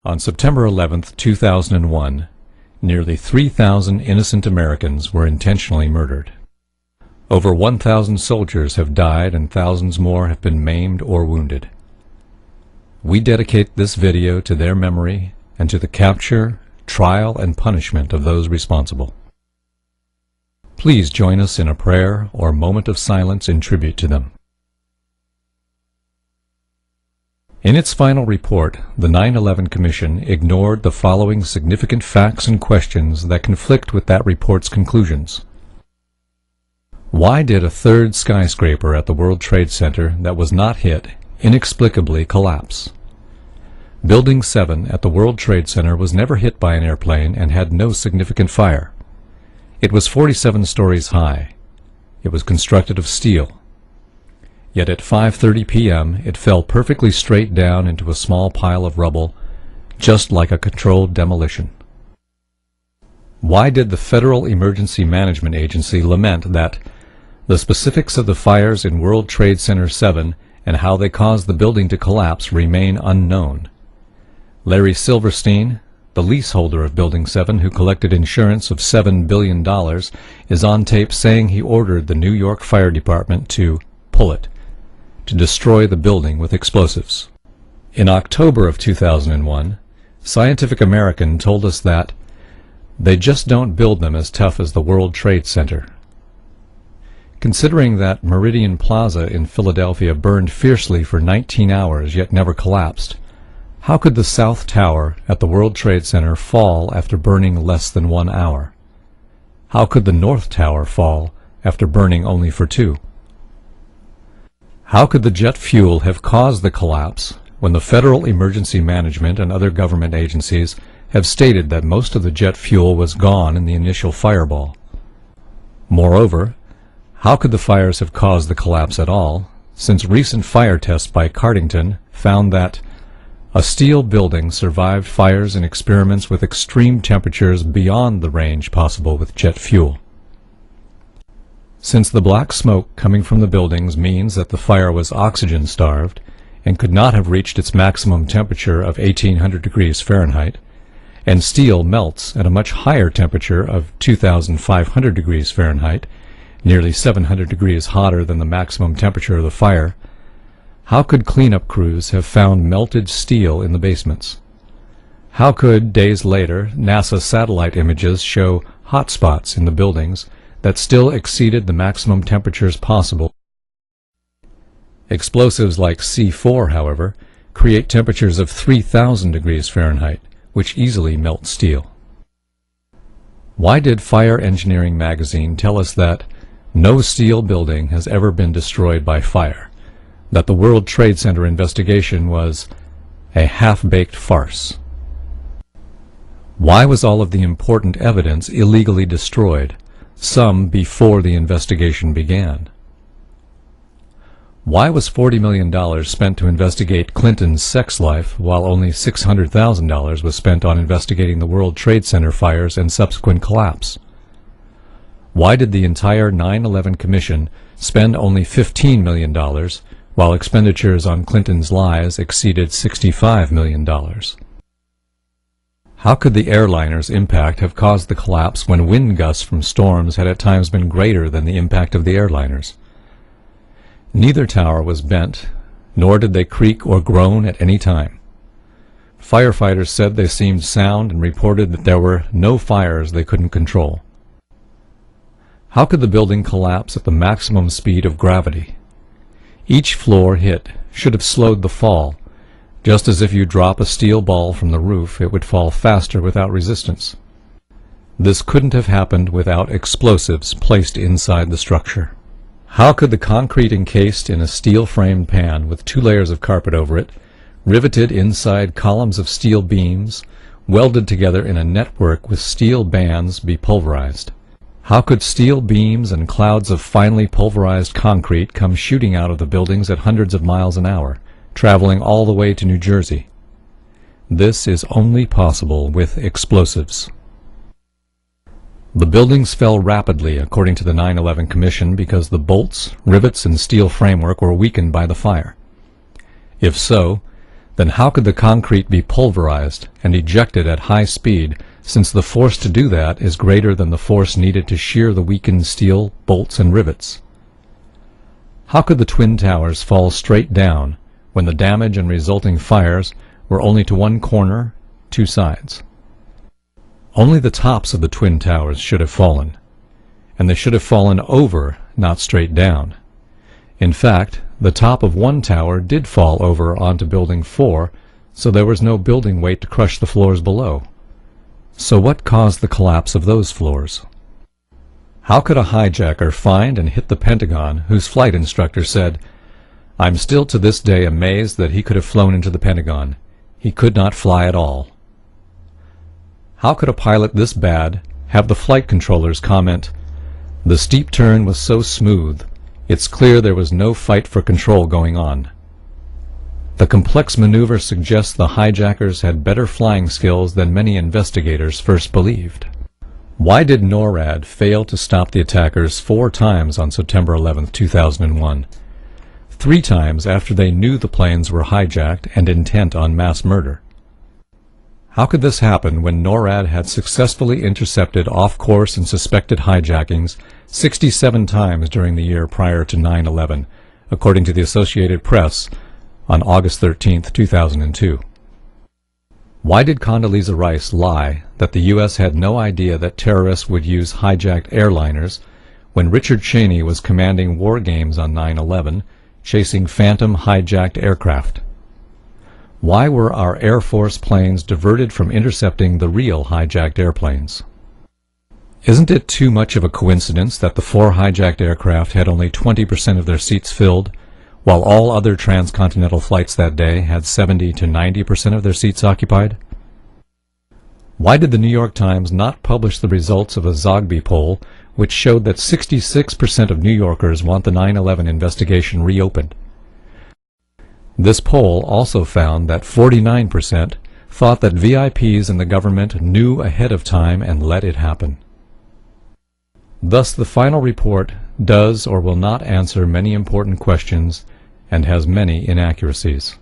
On September 11, 2001, nearly 3,000 innocent Americans were intentionally murdered. Over 1,000 soldiers have died and thousands more have been maimed or wounded. We dedicate this video to their memory and to the capture, trial, and punishment of those responsible. Please join us in a prayer or moment of silence in tribute to them. In its final report, the 9/11 Commission ignored the following significant facts and questions that conflict with that report's conclusions. Why did a third skyscraper at the World Trade Center that was not hit inexplicably collapse? Building 7 at the World Trade Center was never hit by an airplane and had no significant fire. It was 47 stories high. It was constructed of steel. Yet at 5:30 p.m. it fell perfectly straight down into a small pile of rubble, just like a controlled demolition. Why did the Federal Emergency Management Agency lament that the specifics of the fires in World Trade Center 7 and how they caused the building to collapse remain unknown? Larry Silverstein, the leaseholder of Building 7 who collected insurance of $7 billion, is on tape saying he ordered the New York Fire Department to pull it, to destroy the building with explosives. In October of 2001, Scientific American told us that they just don't build them as tough as the World Trade Center. Considering that Meridian Plaza in Philadelphia burned fiercely for 19 hours yet never collapsed, how could the South Tower at the World Trade Center fall after burning less than 1 hour? How could the North Tower fall after burning only for 2? How could the jet fuel have caused the collapse when the Federal Emergency Management and other government agencies have stated that most of the jet fuel was gone in the initial fireball? Moreover, how could the fires have caused the collapse at all, since recent fire tests by Cardington found that a steel building survived fires in experiments with extreme temperatures beyond the range possible with jet fuel? Since the black smoke coming from the buildings means that the fire was oxygen-starved and could not have reached its maximum temperature of 1800 degrees Fahrenheit, and steel melts at a much higher temperature of 2500 degrees Fahrenheit, nearly 700 degrees hotter than the maximum temperature of the fire, how could cleanup crews have found melted steel in the basements? How could, days later, NASA satellite images show hot spots in the buildings that still exceeded the maximum temperatures possible? Explosives like C4, however, create temperatures of 3000 degrees Fahrenheit, which easily melt steel. Why did Fire Engineering magazine tell us that no steel building has ever been destroyed by fire, that the World Trade Center investigation was a half-baked farce? Why was all of the important evidence illegally destroyed, some before the investigation began? Why was $40 million spent to investigate Clinton's sex life while only $600,000 was spent on investigating the World Trade Center fires and subsequent collapse? Why did the entire 9/11 Commission spend only $15 million while expenditures on Clinton's lies exceeded $65 million? How could the airliner's impact have caused the collapse when wind gusts from storms had at times been greater than the impact of the airliners? Neither tower was bent, nor did they creak or groan at any time. Firefighters said they seemed sound and reported that there were no fires they couldn't control. How could the building collapse at the maximum speed of gravity? Each floor hit should have slowed the fall, just as if you drop a steel ball from the roof, it would fall faster without resistance. This couldn't have happened without explosives placed inside the structure. How could the concrete encased in a steel-framed pan with 2 layers of carpet over it, riveted inside columns of steel beams, welded together in a network with steel bands, be pulverized? How could steel beams and clouds of finely pulverized concrete come shooting out of the buildings at hundreds of miles an hour, traveling all the way to New Jersey? This is only possible with explosives. The buildings fell rapidly, according to the 9/11 Commission, because the bolts, rivets, and steel framework were weakened by the fire. If so, Then how could the concrete be pulverized and ejected at high speed, since the force to do that is greater than the force needed to shear the weakened steel, bolts, and rivets? How could the Twin Towers fall straight down when the damage and resulting fires were only to one corner, two sides? Only the tops of the Twin Towers should have fallen, and they should have fallen over, not straight down. In fact, the top of one tower did fall over onto Building 4, so there was no building weight to crush the floors below. So what caused the collapse of those floors? How could a hijacker find and hit the Pentagon whose flight instructor said, "I'm still to this day amazed that he could have flown into the Pentagon. He could not fly at all"? How could a pilot this bad have the flight controllers comment, "The steep turn was so smooth, it's clear there was no fight for control going on"? The complex maneuver suggests the hijackers had better flying skills than many investigators first believed. Why did NORAD fail to stop the attackers 4 times on September 11, 2001? 3 times after they knew the planes were hijacked and intent on mass murder. How could this happen when NORAD had successfully intercepted off-course and suspected hijackings 67 times during the year prior to 9/11, according to the Associated Press on August 13, 2002? Why did Condoleezza Rice lie that the U.S. had no idea that terrorists would use hijacked airliners when Richard Cheney was commanding war games on 9/11, chasing phantom hijacked aircraft? Why were our Air Force planes diverted from intercepting the real hijacked airplanes? Isn't it too much of a coincidence that the 4 hijacked aircraft had only 20% of their seats filled, while all other transcontinental flights that day had 70 to 90% of their seats occupied? Why did the New York Times not publish the results of a Zogby poll which showed that 66% of New Yorkers want the 9/11 investigation reopened? This poll also found that 49% thought that VIPs in the government knew ahead of time and let it happen. Thus, the final report does or will not answer many important questions and has many inaccuracies.